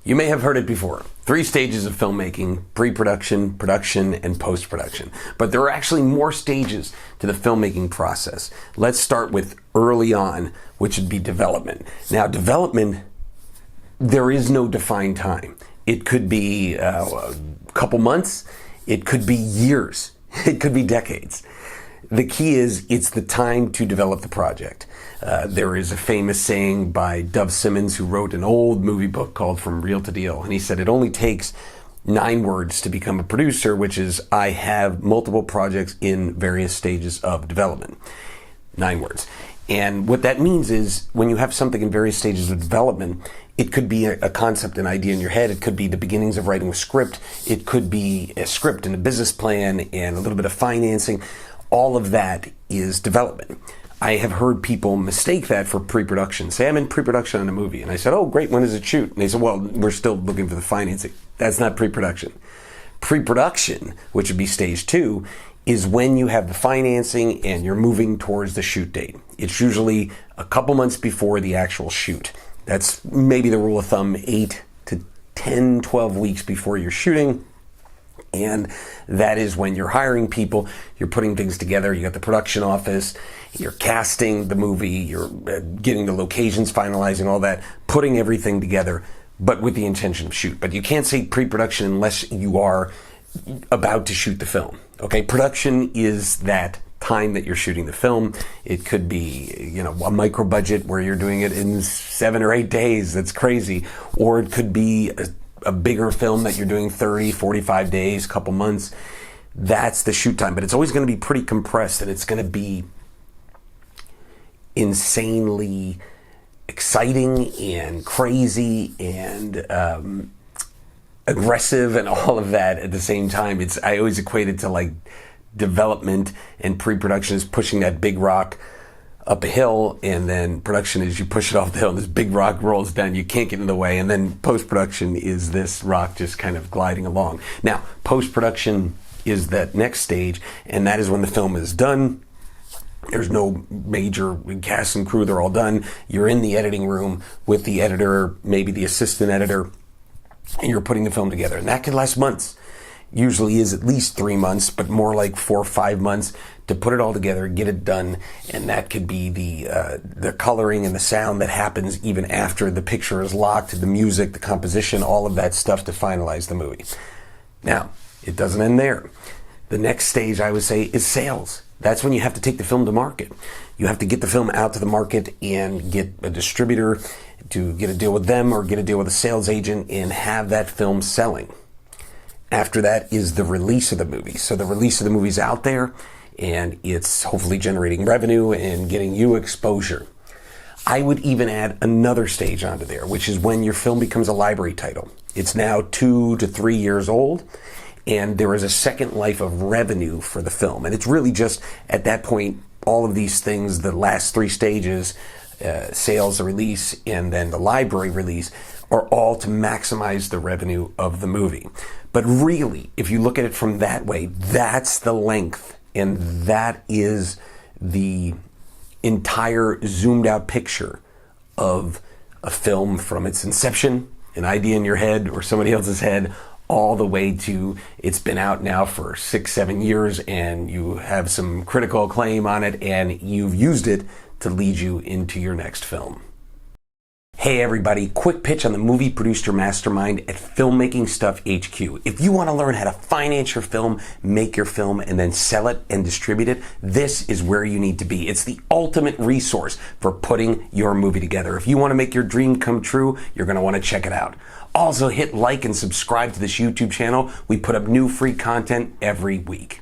You may have heard it before. 3 stages of filmmaking: pre-production, production, and post-production. But there are actually more stages to the filmmaking process. Let's start with early on, which would be development. Now, development, there is no defined time. It could be a couple months. It could be years. It could be decades. The key is it's the time to develop the project. There is a famous saying by Dov Simmons, who wrote an old movie book called From Reel to Deal, and he said it only takes 9 words to become a producer, which is, I have multiple projects in various stages of development. 9 words. And what that means is when you have something in various stages of development, it could be a concept, an idea in your head. It could be the beginnings of writing a script. It could be a script and a business plan and a little bit of financing. All of that is development. I have heard people mistake that for pre-production. Say, I'm in pre-production on a movie. And I said, oh, great, when does it shoot? And they said, well, we're still looking for the financing. That's not pre-production. Pre-production, which would be stage 2, is when you have the financing and you're moving towards the shoot date. It's usually a couple months before the actual shoot. That's maybe the rule of thumb, 8 to 10, 12 weeks before you're shooting. And that is when you're hiring people, you're putting things together, you got the production office, you're casting the movie, you're getting the locations, finalizing all that, putting everything together, but with the intention of shoot. But you can't say pre-production unless you are about to shoot the film. Okay, production is that time that you're shooting the film. It could be, a micro budget where you're doing it in 7 or 8 days. That's crazy. Or it could be a bigger film that you're doing 30, 45 days, couple months. That's the shoot time. But it's always going to be pretty compressed, and it's going to be insanely exciting and crazy and aggressive and all of that at the same time. I always equate it to like development, and pre-production is pushing that big rock up a hill, and then production is you push it off the hill and this big rock rolls down, you can't get in the way, and then post-production is this rock just kind of gliding along. Now, post-production is that next stage, and that is when the film is done. There's no major cast and crew, they're all done. You're in the editing room with the editor, maybe the assistant editor, and you're putting the film together, and that can last months. Usually is at least 3 months, but more like 4 or 5 months to put it all together, get it done, and that could be the coloring and the sound that happens even after the picture is locked, the music, the composition, all of that stuff to finalize the movie. Now, it doesn't end there. The next stage, I would say, is sales. That's when you have to take the film to market. You have to get the film out to the market and get a distributor to get a deal with them or get a deal with a sales agent and have that film selling. After that is the release of the movie. So the release of the movie's out there, and it's hopefully generating revenue and getting you exposure. I would even add another stage onto there, which is when your film becomes a library title. It's now 2 to 3 years old, and there is a second life of revenue for the film. And it's really just, at that point, all of these things, the last 3 stages, sales, the release, and then the library release, are all to maximize the revenue of the movie. But really, if you look at it from that way, that's the length, and that is the entire zoomed out picture of a film from its inception, an idea in your head or somebody else's head, all the way to it's been out now for 6, 7 years, and you have some critical acclaim on it, and you've used it to lead you into your next film. Hey everybody, quick pitch on the Movie Producer Mastermind at Filmmaking Stuff HQ. If you want to learn how to finance your film, make your film, and then sell it and distribute it, this is where you need to be. It's the ultimate resource for putting your movie together. If you want to make your dream come true, you're going to want to check it out. Also, hit like and subscribe to this YouTube channel. We put up new free content every week.